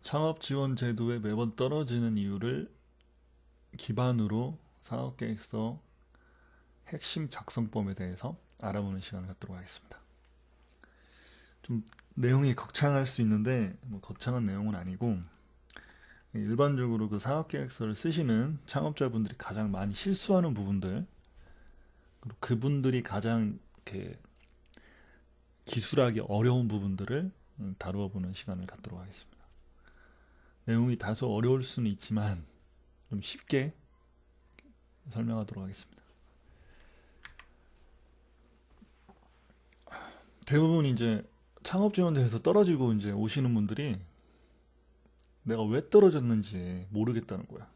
창업 지원 제도에 매번 떨어지는 이유를 기반으로 사업계획서 핵심 작성법에 대해서 알아보는 시간을 갖도록 하겠습니다. 좀 내용이 거창할 수 있는데 뭐 거창한 내용은 아니고, 일반적으로 그 사업계획서를 쓰시는 창업자분들이 가장 많이 실수하는 부분들, 그리고 그분들이 가장 이렇게 기술하기 어려운 부분들을 다루어 보는 시간을 갖도록 하겠습니다. 내용이 다소 어려울 수는 있지만 좀 쉽게 설명하도록 하겠습니다. 대부분 이제 창업 지원대에서 떨어지고 이제 오시는 분들이 내가 왜 떨어졌는지 모르겠다는 거야.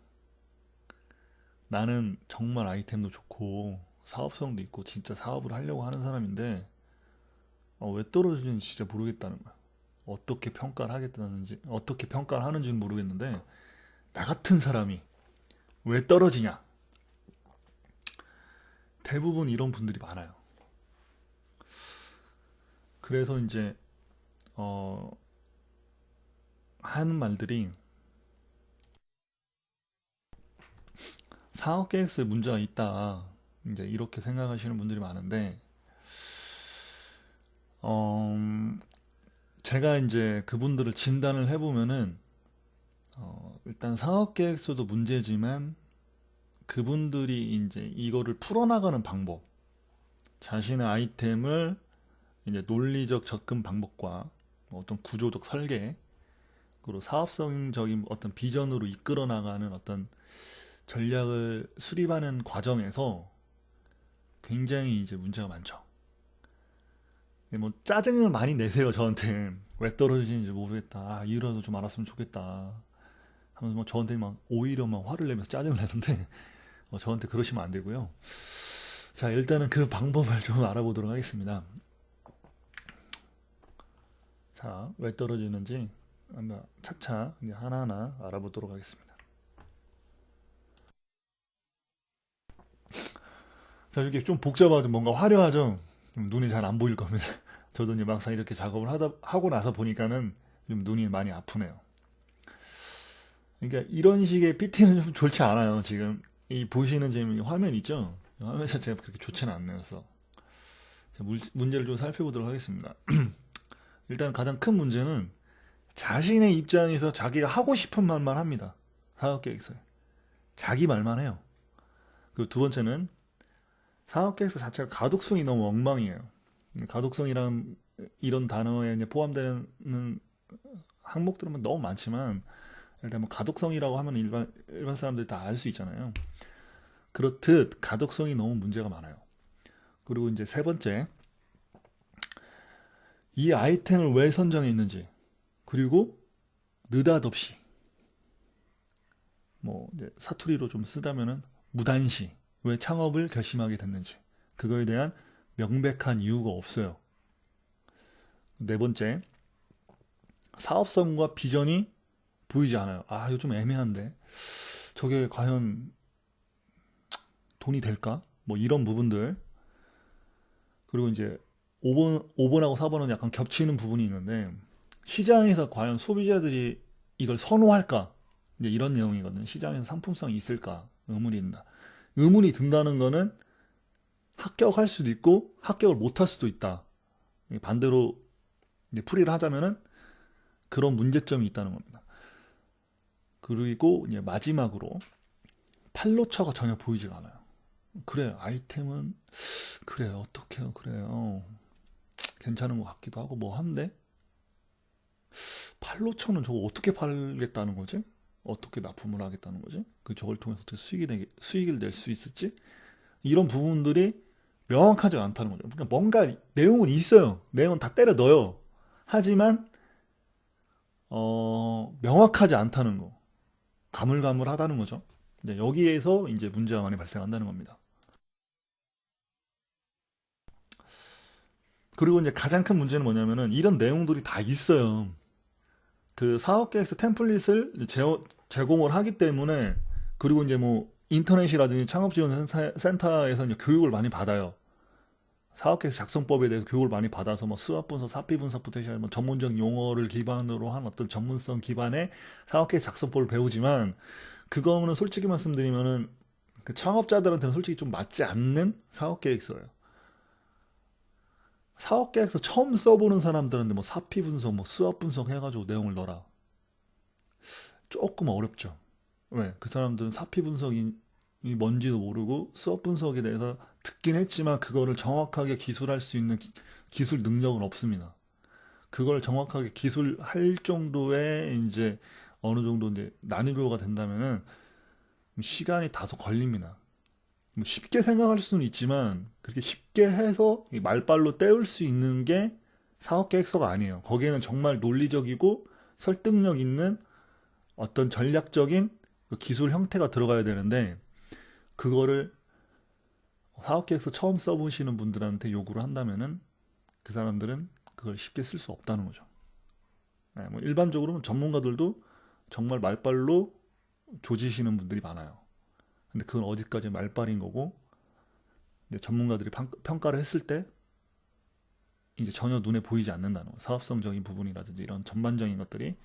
나는 정말 아이템도 좋고 사업성도 있고 진짜 사업을 하려고 하는 사람인데 왜 떨어지는지 진짜 모르겠다는 거야. 어떻게 평가를 하겠다는지, 어떻게 평가를 하는지는 모르겠는데 나 같은 사람이 왜 떨어지냐? 대부분 이런 분들이 많아요. 그래서 이제 하는 말들이, 사업 계획서에 문제가 있다, 이제 이렇게 생각하시는 분들이 많은데, 어, 제가 이제 그분들을 진단을 해보면은, 일단 사업 계획서도 문제지만 그분들이 이제 이거를 풀어나가는 방법, 자신의 아이템을 이제 논리적 접근 방법과 어떤 구조적 설계, 그리고 사업성적인 어떤 비전으로 이끌어 나가는 어떤 전략을 수립하는 과정에서 굉장히 이제 문제가 많죠. 근데 뭐 짜증을 많이 내세요, 저한테. 왜 떨어지는지 모르겠다. 이유라도 좀 알았으면 좋겠다. 하면서 뭐 저한테 막 오히려 막 화를 내면서 짜증을 내는데 저한테 그러시면 안 되고요. 자, 일단은 그 방법을 좀 알아보도록 하겠습니다. 자, 왜 떨어지는지 한번 차차 이제 하나하나 알아보도록 하겠습니다. 자, 이렇게 좀 복잡하죠. 뭔가 화려하죠. 좀 눈이 잘 안 보일 겁니다. 저도 이제 막상 이렇게 작업을 하고 나서 보니까는 좀 눈이 많이 아프네요. 그러니까 이런 식의 PT는 좀 좋지 않아요, 지금. 이 보시는 지금 화면 있죠? 화면 자체가 그렇게 좋지는 않네요. 그래서 문제를 좀 살펴보도록 하겠습니다. 일단 가장 큰 문제는 자신의 입장에서 자기가 하고 싶은 말만 합니다. 사업계획서에. 자기 말만 해요. 그리고 두 번째는 사업계획서 자체가 가독성이 너무 엉망이에요. 가독성이란 이런 단어에 이제 포함되는 항목들은 너무 많지만, 일단 뭐 가독성이라고 하면 일반 사람들이 다 알 수 있잖아요. 그렇듯 가독성이 너무 문제가 많아요. 그리고 이제 세 번째, 이 아이템을 왜 선정했는지, 그리고 느닷없이, 뭐 이제 사투리로 좀 쓰다면은 무단시, 왜 창업을 결심하게 됐는지, 그거에 대한 명백한 이유가 없어요. 네 번째, 사업성과 비전이 보이지 않아요. 이거 좀 애매한데 저게 과연 돈이 될까? 뭐 이런 부분들. 그리고 이제 5번하고 4번은 약간 겹치는 부분이 있는데, 시장에서 과연 소비자들이 이걸 선호할까? 이제 이런 내용이거든요. 시장에서 상품성이 있을까? 의문이 든다. 의문이 든다는 거는 합격할 수도 있고 합격을 못할 수도 있다. 반대로 이제 풀이를 하자면은 그런 문제점이 있다는 겁니다. 그리고 이제 마지막으로 팔로처가 전혀 보이지가 않아요. 그래, 아이템은 그래, 어떻게요, 그래요. 괜찮은 것 같기도 하고 뭐 한데, 팔로처는 저거 어떻게 팔겠다는 거지? 어떻게 납품을 하겠다는 거지? 저걸 통해서 어떻게 수익을 낼 수 있을지? 이런 부분들이 명확하지 않다는 거죠. 그러니까 뭔가 내용은 있어요. 내용은 다 때려 넣어요. 하지만 명확하지 않다는 거. 가물가물하다는 거죠. 이제 여기에서 이제 문제가 많이 발생한다는 겁니다. 그리고 이제 가장 큰 문제는 뭐냐면은 이런 내용들이 다 있어요. 그 사업계획서 템플릿을 제공을 하기 때문에, 그리고 이제 뭐 인터넷이라든지 창업지원센터에서 이제 교육을 많이 받아요. 사업계획 작성법에 대해서 교육을 많이 받아서 뭐 수학 분석, 사피 분석부터 시작해 뭐 전문적 용어를 기반으로 한 어떤 전문성 기반의 사업계획 작성법을 배우지만 그거는 솔직히 말씀드리면은 그 창업자들한테는 솔직히 좀 맞지 않는 사업계획서예요. 사업계획서 처음 써보는 사람들한테 뭐 사피 분석, 뭐 수학 분석 해가지고 내용을 넣어라. 조금 어렵죠. 왜? 그 사람들은 사피 분석이 뭔지도 모르고 수업 분석에 대해서 듣긴 했지만 그거를 정확하게 기술할 수 있는 기술 능력은 없습니다. 그걸 정확하게 기술할 정도의 이제 어느 정도 이제 난이도가 된다면은 시간이 다소 걸립니다. 뭐 쉽게 생각할 수는 있지만 그렇게 쉽게 해서 이 말발로 때울 수 있는 게 사업 계획서가 아니에요. 거기에는 정말 논리적이고 설득력 있는 어떤 전략적인 그 기술 형태가 들어가야 되는데 그거를 사업계획서 처음 써보시는 분들한테 요구를 한다면은 그 사람들은 그걸 쉽게 쓸 수 없다는 거죠. 네, 뭐 일반적으로는 전문가들도 정말 말발로 조지시는 분들이 많아요. 근데 그건 어디까지 말발인 거고 전문가들이 평가를 했을 때 이제 전혀 눈에 보이지 않는다는 거. 사업성적인 부분이라든지 이런 전반적인 것들이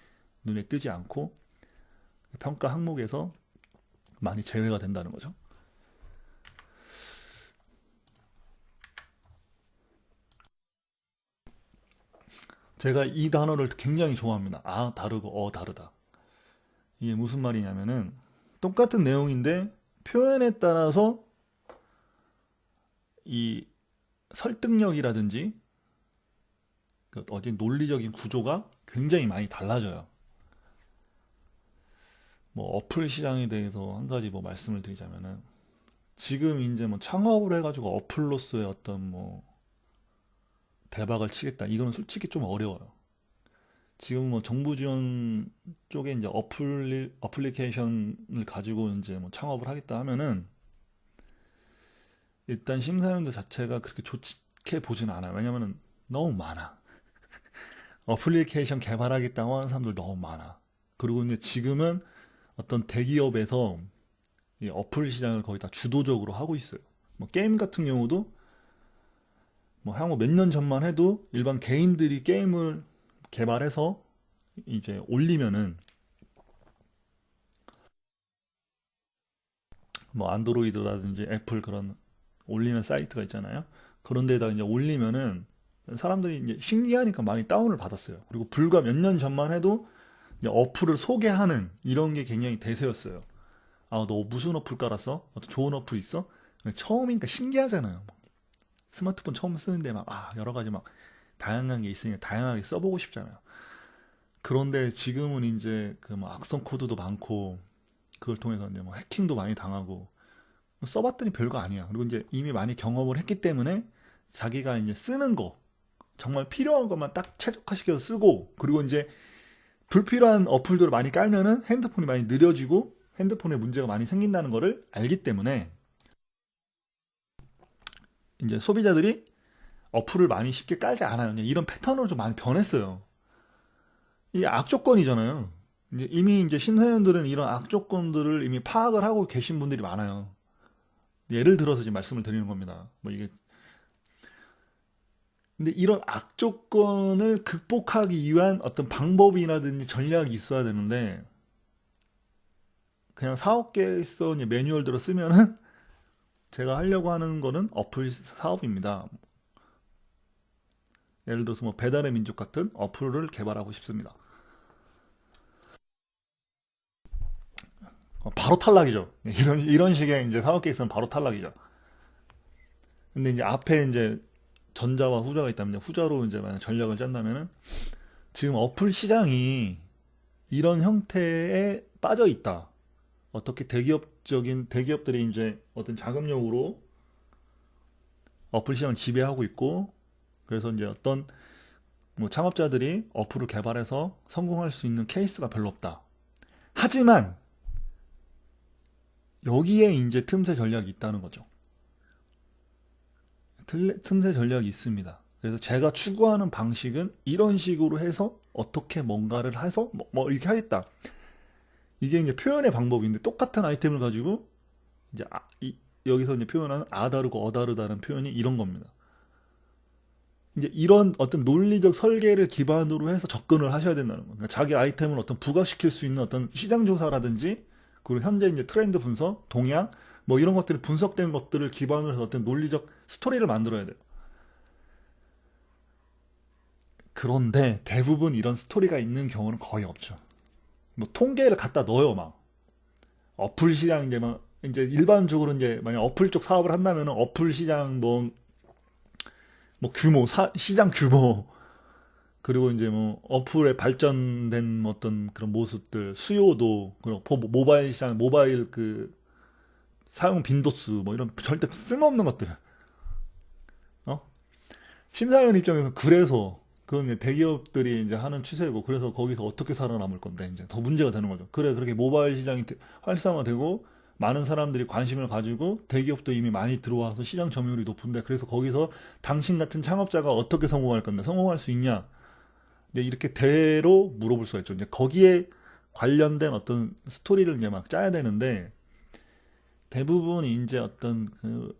눈에 뜨지 않고 평가 항목에서 많이 제외가 된다는 거죠. 제가 이 단어를 굉장히 좋아합니다. 아, 다르고 다르다. 이게 무슨 말이냐면은 똑같은 내용인데 표현에 따라서 이 설득력이라든지 그 어디 논리적인 구조가 굉장히 많이 달라져요. 뭐 어플 시장에 대해서 한 가지 뭐 말씀을 드리자면은 지금 이제 뭐 창업을 해가지고 어플로서의 어떤 뭐 대박을 치겠다. 이거는 솔직히 좀 어려워요. 지금 뭐 정부 지원 쪽에 이제 어플리케이션을 가지고 이제 뭐 창업을 하겠다 하면은 일단 심사위원들 자체가 그렇게 좋게 보진 않아요. 왜냐면은 너무 많아. 어플리케이션 개발하겠다고 하는 사람들 너무 많아. 그리고 이제 지금은 어떤 대기업에서 이 어플 시장을 거의 다 주도적으로 하고 있어요. 뭐 게임 같은 경우도 뭐 향후 몇 년 전만 해도 일반 개인들이 게임을 개발해서 이제 올리면은 뭐 안드로이드라든지 애플 그런 올리는 사이트가 있잖아요. 그런 데다 이제 올리면은 사람들이 이제 신기하니까 많이 다운을 받았어요. 그리고 불과 몇 년 전만 해도 이제 어플을 소개하는 이런 게 굉장히 대세였어요. 아, 너 무슨 어플 깔았어? 어떤 좋은 어플 있어? 처음이니까 신기하잖아요. 스마트폰 처음 쓰는데 막, 여러 가지 막 다양한 게 있으니까 다양하게 써보고 싶잖아요. 그런데 지금은 이제 그 뭐 악성 코드도 많고, 그걸 통해서 이제 뭐 해킹도 많이 당하고, 써봤더니 별거 아니야. 그리고 이제 이미 많이 경험을 했기 때문에 자기가 이제 쓰는 거, 정말 필요한 것만 딱 최적화시켜서 쓰고, 그리고 이제 불필요한 어플들을 많이 깔면은 핸드폰이 많이 느려지고 핸드폰에 문제가 많이 생긴다는 거를 알기 때문에 이제 소비자들이 어플을 많이 쉽게 깔지 않아요. 이런 패턴으로 좀 많이 변했어요. 이게 악조건이잖아요. 이미 이제 심사위원들은 이런 악조건들을 이미 파악을 하고 계신 분들이 많아요. 예를 들어서 지금 말씀을 드리는 겁니다. 뭐 이게 근데 이런 악조건을 극복하기 위한 어떤 방법이라든지 전략이 있어야 되는데 그냥 사업계획서 매뉴얼대로 쓰면은 제가 하려고 하는 거는 어플 사업입니다. 예를 들어서 뭐 배달의 민족 같은 어플을 개발하고 싶습니다. 바로 탈락이죠. 이런 식의 이제 사업 계획서는 바로 탈락이죠. 근데 이제 앞에 이제 전자와 후자가 있다면 후자로 이제 만약 전략을 짠다면은 지금 어플 시장이 이런 형태에 빠져 있다. 어떻게 대기업들이 이제 어떤 자금력으로 어플 시장을 지배하고 있고 그래서 이제 어떤 뭐 창업자들이 어플을 개발해서 성공할 수 있는 케이스가 별로 없다. 하지만 여기에 이제 틈새 전략이 있다는 거죠. 틈새 전략이 있습니다. 그래서 제가 추구하는 방식은 이런 식으로 해서 어떻게 뭔가를 해서 뭐 이렇게 하겠다. 이게 이제 표현의 방법인데 똑같은 아이템을 가지고 이제 여기서 이제 표현하는 다르고 다르다는 표현이 이런 겁니다. 이제 이런 어떤 논리적 설계를 기반으로 해서 접근을 하셔야 된다는 거예요. 그러니까 자기 아이템을 어떤 부각시킬 수 있는 어떤 시장 조사라든지, 그리고 현재 이제 트렌드 분석, 동향, 뭐 이런 것들이 분석된 것들을 기반으로 해서 어떤 논리적 스토리를 만들어야 돼요. 그런데 대부분 이런 스토리가 있는 경우는 거의 없죠. 뭐 통계를 갖다 넣어요, 막. 어플 시장 이제 막 이제 일반적으로 이제 만약 어플 쪽 사업을 한다면 어플 시장 뭐 규모, 시장 규모, 그리고 이제 뭐 어플에 발전된 어떤 그런 모습들, 수요도, 그리고 모바일 시장, 모바일 그 사용 빈도수, 뭐 이런 절대 쓸모없는 것들. 어? 심사위원 입장에서 그래서 그건 이제 대기업들이 이제 하는 추세고, 그래서 거기서 어떻게 살아남을 건데 이제 더 문제가 되는 거죠. 그래, 그렇게 모바일 시장이 활성화되고 많은 사람들이 관심을 가지고 대기업도 이미 많이 들어와서 시장 점유율이 높은데, 그래서 거기서 당신 같은 창업자가 어떻게 성공할 건데, 성공할 수 있냐? 근데 이렇게 대로 물어볼 수가 있죠. 이제 거기에 관련된 어떤 스토리를 이제 막 짜야 되는데, 대부분 이제 어떤 그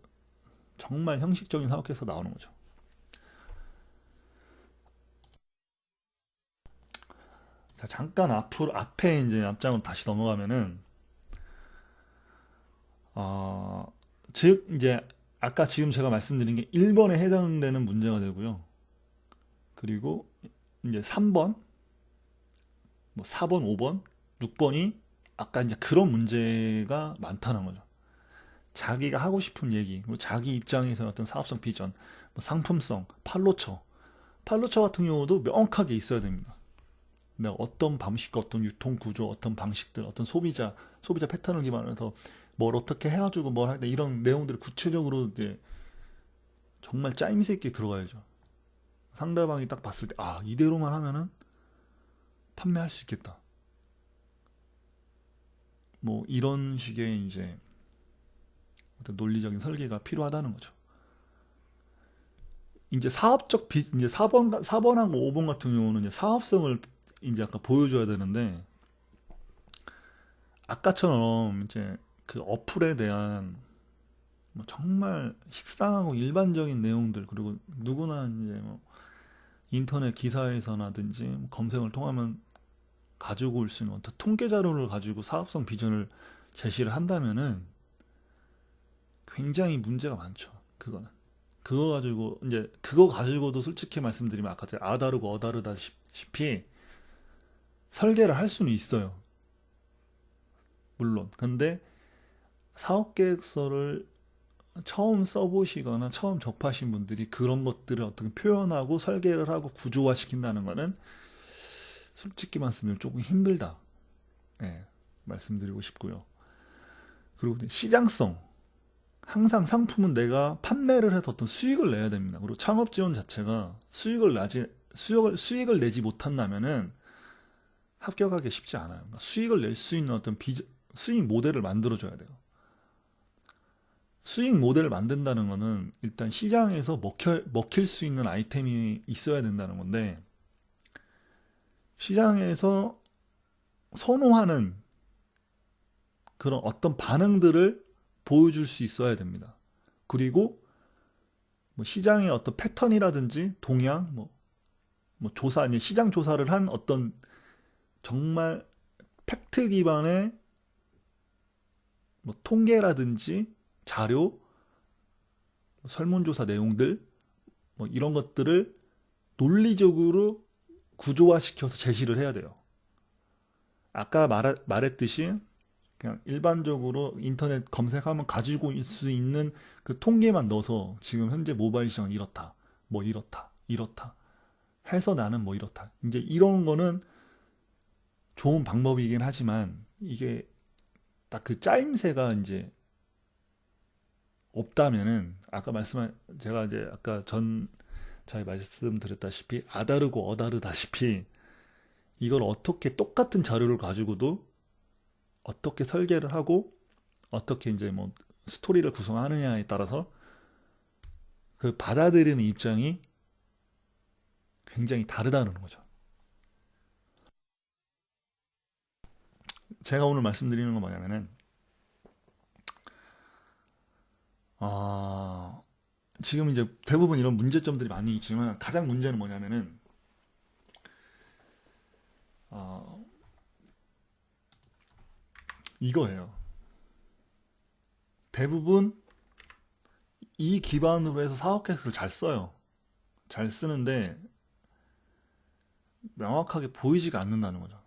정말 형식적인 사업에서 나오는 거죠. 자, 잠깐 앞에 이제 앞장으로 다시 넘어가면은, 어, 즉, 이제, 아까 지금 제가 말씀드린 게 1번에 해당되는 문제가 되고요. 그리고 이제 3번, 뭐 4번, 5번, 6번이 아까 이제 그런 문제가 많다는 거죠. 자기가 하고 싶은 얘기, 그리고 자기 입장에서 어떤 사업성 비전, 뭐 상품성, 팔로처. 팔로처 같은 경우도 명확하게 있어야 됩니다. 내가 어떤 방식, 어떤 유통 구조, 어떤 방식들, 어떤 소비자 패턴을 기반으로 해서 뭘 어떻게 해가지고 뭘 할때 이런 내용들을 구체적으로 이제 정말 짜임새 있게 들어가야죠. 상대방이 딱 봤을 때, 아, 이대로만 하면은 판매할 수 있겠다. 뭐 이런 식의 이제 어떤 논리적인 설계가 필요하다는 거죠. 이제 이제 4번하고 5번 같은 경우는 이제 사업성을 이제 아까 보여줘야 되는데, 아까처럼 이제 그 어플에 대한 뭐 정말 식상하고 일반적인 내용들, 그리고 누구나 이제 뭐 인터넷 기사에서나든지 뭐 검색을 통하면 가지고 올 수 있는 어떤 통계 자료를 가지고 사업성 비전을 제시를 한다면은 굉장히 문제가 많죠. 그거는. 그거 가지고 이제 그거 가지고도 솔직히 말씀드리면 아까 제가 아다르고 어다르다시피 설계를 할 수는 있어요. 물론. 근데 사업 계획서를 처음 써보시거나 처음 접하신 분들이 그런 것들을 어떻게 표현하고 설계를 하고 구조화 시킨다는 거는 솔직히 말씀드리면 조금 힘들다. 예, 말씀드리고 싶고요. 그리고 시장성. 항상 상품은 내가 판매를 해서 어떤 수익을 내야 됩니다. 그리고 창업 지원 자체가 수익을 내지 못한다면은 합격하기 쉽지 않아요. 그러니까 수익을 낼 수 있는 어떤 수익 모델을 만들어줘야 돼요. 수익 모델을 만든다는 거는 일단 시장에서 먹힐 수 있는 아이템이 있어야 된다는 건데, 시장에서 선호하는 그런 어떤 반응들을 보여줄 수 있어야 됩니다. 그리고 뭐 시장의 어떤 패턴이라든지 동향, 뭐 조사, 아니 시장 조사를 한 어떤 정말 팩트 기반의 뭐 통계라든지 자료, 설문조사 내용들, 뭐 이런 것들을 논리적으로 구조화시켜서 제시를 해야 돼요. 아까 말했듯이 그냥 일반적으로 인터넷 검색하면 가지고 있을 수 있는 그 통계만 넣어서 지금 현재 모바일 시장 이렇다, 뭐 이렇다, 이렇다 해서 나는 뭐 이렇다. 이제 이런 거는 좋은 방법이긴 하지만 이게 딱 그 짜임새가 이제 없다면은 아까 제가 이제 아까 잘 말씀드렸다시피 아다르고 어다르다시피 이걸 어떻게 똑같은 자료를 가지고도 어떻게 설계를 하고 어떻게 이제 뭐 스토리를 구성하느냐에 따라서 그 받아들이는 입장이 굉장히 다르다는 거죠. 제가 오늘 말씀드리는 건 뭐냐면은 어, 지금 이제 대부분 이런 문제점들이 많이 있지만 가장 문제는 뭐냐면은 어, 이거예요. 대부분 이 기반으로 해서 사업 계획서를 잘 써요. 잘 쓰는데 명확하게 보이지가 않는다는 거죠.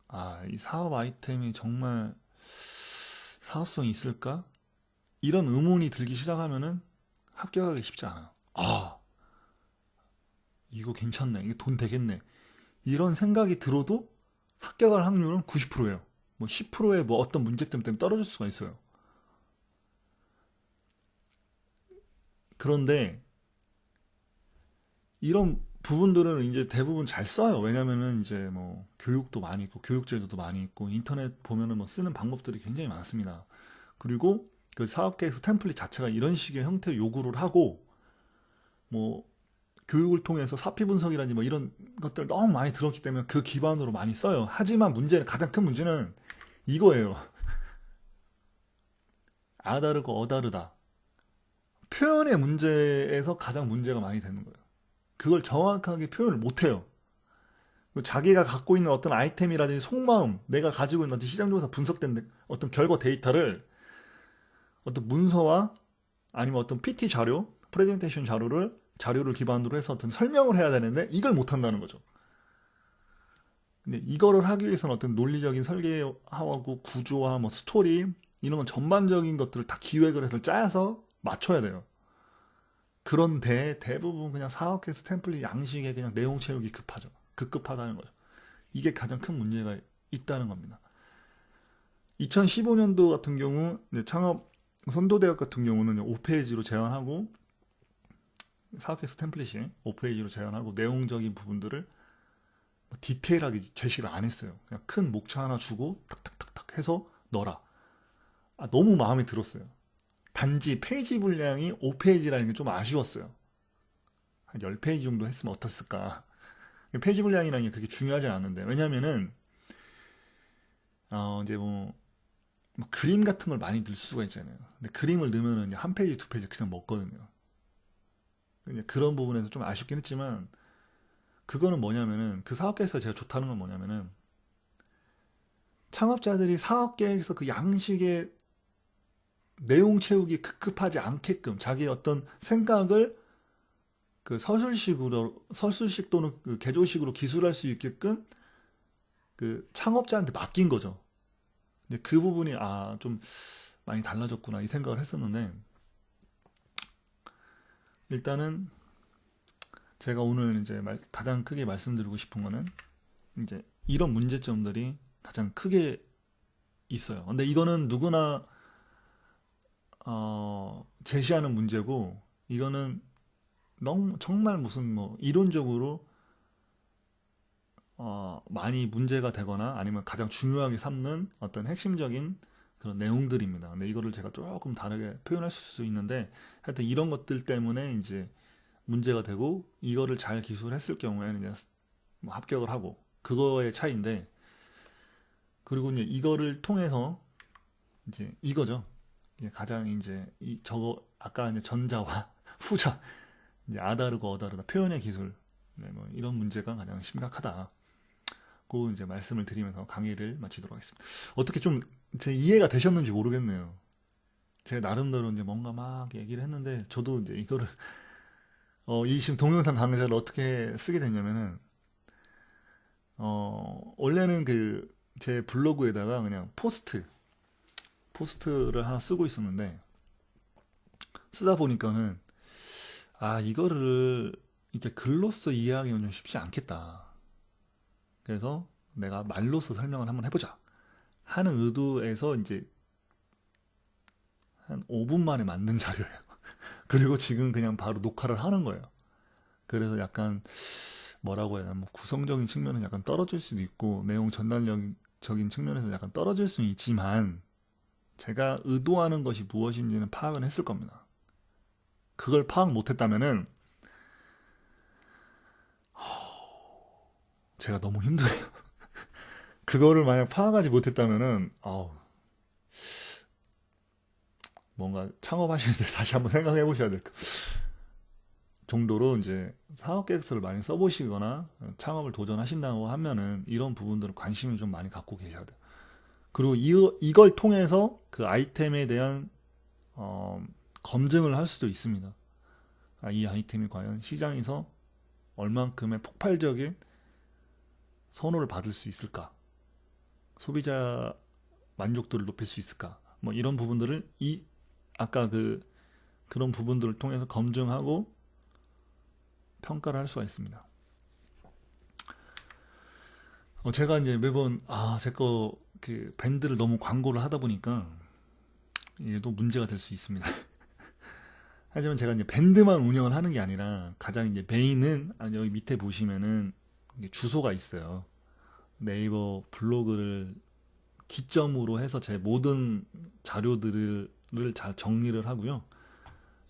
아, 이 사업 아이템이 정말 사업성이 있을까? 이런 의문이 들기 시작하면은 합격하기 쉽지 않아요. 아, 이거 괜찮네. 이거 돈 되겠네. 이런 생각이 들어도 합격할 확률은 90%예요. 뭐 10%의 뭐 어떤 문제점 때문에 떨어질 수가 있어요. 그런데 이런 부분들은 이제 대부분 잘 써요. 왜냐면은 이제 뭐 교육도 많이 있고 교육제도도 많이 있고 인터넷 보면은 뭐 쓰는 방법들이 굉장히 많습니다. 그리고 그 사업계획서 템플릿 자체가 이런 식의 형태로 요구를 하고 뭐 교육을 통해서 사피 분석이라든지 뭐 이런 것들 너무 많이 들었기 때문에 그 기반으로 많이 써요. 하지만 문제는 가장 큰 문제는 이거예요. 아다르고 어다르다. 표현의 문제에서 가장 문제가 많이 되는 거예요. 그걸 정확하게 표현을 못 해요. 자기가 갖고 있는 어떤 아이템이라든지 속마음, 내가 가지고 있는 어떤 시장조사 분석된 어떤 결과 데이터를 어떤 문서와 아니면 어떤 PT 자료, 프레젠테이션 자료를 기반으로 해서 어떤 설명을 해야 되는데 이걸 못 한다는 거죠. 근데 이거를 하기 위해서는 어떤 논리적인 설계하고 구조와 뭐 스토리 이런 건 전반적인 것들을 다 기획을 해서 짜서 맞춰야 돼요. 그런데 대부분 그냥 사업계획서 템플릿 양식에 그냥 내용 채우기 급하죠. 급급하다는 거죠. 이게 가장 큰 문제가 있다는 겁니다. 2015년도 같은 경우 창업 선도대학 같은 경우는 5페이지로 제안하고 사업계획서 템플릿이 5페이지로 제안하고 내용적인 부분들을 디테일하게 제시를 안 했어요. 그냥 큰 목차 하나 주고 탁탁탁탁 해서 넣어라. 아, 너무 마음에 들었어요. 단지 페이지 분량이 5페이지라는 게 좀 아쉬웠어요. 한 10페이지 정도 했으면 어땠을까. 페이지 분량이라는 게 그렇게 중요하지 않은데 왜냐면은 이제 뭐 그림 같은 걸 많이 넣을 수가 있잖아요. 근데 그림을 넣으면은 한 페이지 두 페이지 그냥 먹거든요. 그런 부분에서 좀 아쉽긴 했지만 그거는 뭐냐면은 그 사업계획에서 제가 좋다는 건 뭐냐면은 창업자들이 사업계획에서 그 양식의 내용 채우기 급급하지 않게끔 자기의 어떤 생각을 그 서술식 또는 그 개조식으로 기술할 수 있게끔 그 창업자한테 맡긴 거죠. 근데 그 부분이 좀 많이 달라졌구나 이 생각을 했었는데 일단은 제가 오늘 이제 가장 크게 말씀드리고 싶은 거는 이제 이런 문제점들이 가장 크게 있어요. 근데 이거는 누구나 제시하는 문제고 이거는 너무 정말 무슨 뭐 이론적으로 많이 문제가 되거나 아니면 가장 중요하게 삼는 어떤 핵심적인 그런 내용들입니다. 근데 이거를 제가 조금 다르게 표현할 수 있는데 하여튼 이런 것들 때문에 이제 문제가 되고 이거를 잘 기술했을 경우에는 이제 뭐 합격을 하고 그거의 차이인데 그리고 이제 이거를 통해서 이제 이거죠. 이게 가장 이제 저거 아까 이제 전자와 후자 이제 아다르고 어다르다 표현의 기술 네, 뭐 이런 문제가 가장 심각하다. 고 이제 말씀을 드리면서 강의를 마치도록 하겠습니다. 어떻게 좀 제 이해가 되셨는지 모르겠네요. 제가 나름대로 이제 뭔가 막 얘기를 했는데 저도 이제 이거를 이 지금 동영상 강좌를 어떻게 쓰게 됐냐면은 원래는 그 제 블로그에다가 그냥 포스트를 하나 쓰고 있었는데 쓰다 보니까는 이거를 이제 글로써 이해하기는 좀 쉽지 않겠다. 그래서 내가 말로써 설명을 한번 해보자 하는 의도에서 이제 한 5분 만에 만든 자료예요. 그리고 지금 그냥 바로 녹화를 하는 거예요. 그래서 약간 뭐라고 해야 되나 뭐 구성적인 측면은 약간 떨어질 수도 있고 내용 전달적인 측면에서 약간 떨어질 수는 있지만 제가 의도하는 것이 무엇인지는 파악은 했을 겁니다. 그걸 파악 못했다면은 제가 너무 힘들어요. 그거를 만약 파악하지 못했다면은 뭔가 창업하실 때 다시 한번 생각해 보셔야 될 정도로 이제 사업 계획서를 많이 써보시거나 창업을 도전하신다고 하면은 이런 부분들을 관심을 좀 많이 갖고 계셔야 돼요. 그리고 이걸 통해서 그 아이템에 대한 검증을 할 수도 있습니다. 아, 이 아이템이 과연 시장에서 얼만큼의 폭발적인 선호를 받을 수 있을까? 소비자 만족도를 높일 수 있을까? 뭐 이런 부분들을 아까 그런 부분들을 통해서 검증하고 평가를 할 수가 있습니다. 제가 이제 매번 제 거 그 밴드를 너무 광고를 하다 보니까 이게 또 문제가 될 수 있습니다. 하지만 제가 이제 밴드만 운영을 하는 게 아니라 가장 이제 메인은 여기 밑에 보시면은 이게 주소가 있어요. 네이버 블로그를 기점으로 해서 제 모든 자료들을 잘 정리를 하고요.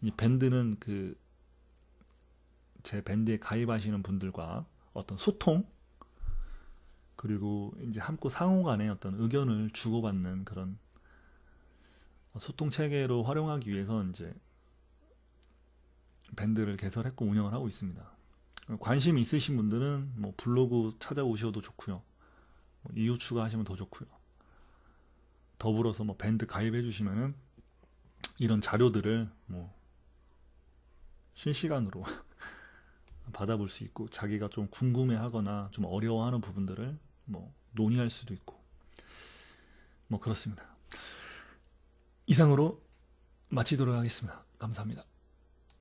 이 밴드는 제 밴드에 가입하시는 분들과 어떤 소통, 그리고 이제 함께 상호 간에 어떤 의견을 주고받는 그런 소통 체계로 활용하기 위해서 이제 밴드를 개설했고 운영을 하고 있습니다. 관심 있으신 분들은 뭐 블로그 찾아오셔도 좋고요. 뭐 이웃 추가하시면 더 좋고요. 더불어서 뭐 밴드 가입해 주시면은 이런 자료들을 뭐 실시간으로 받아볼 수 있고, 자기가 좀 궁금해하거나 좀 어려워하는 부분들을 뭐 논의할 수도 있고, 뭐 그렇습니다. 이상으로 마치도록 하겠습니다. 감사합니다.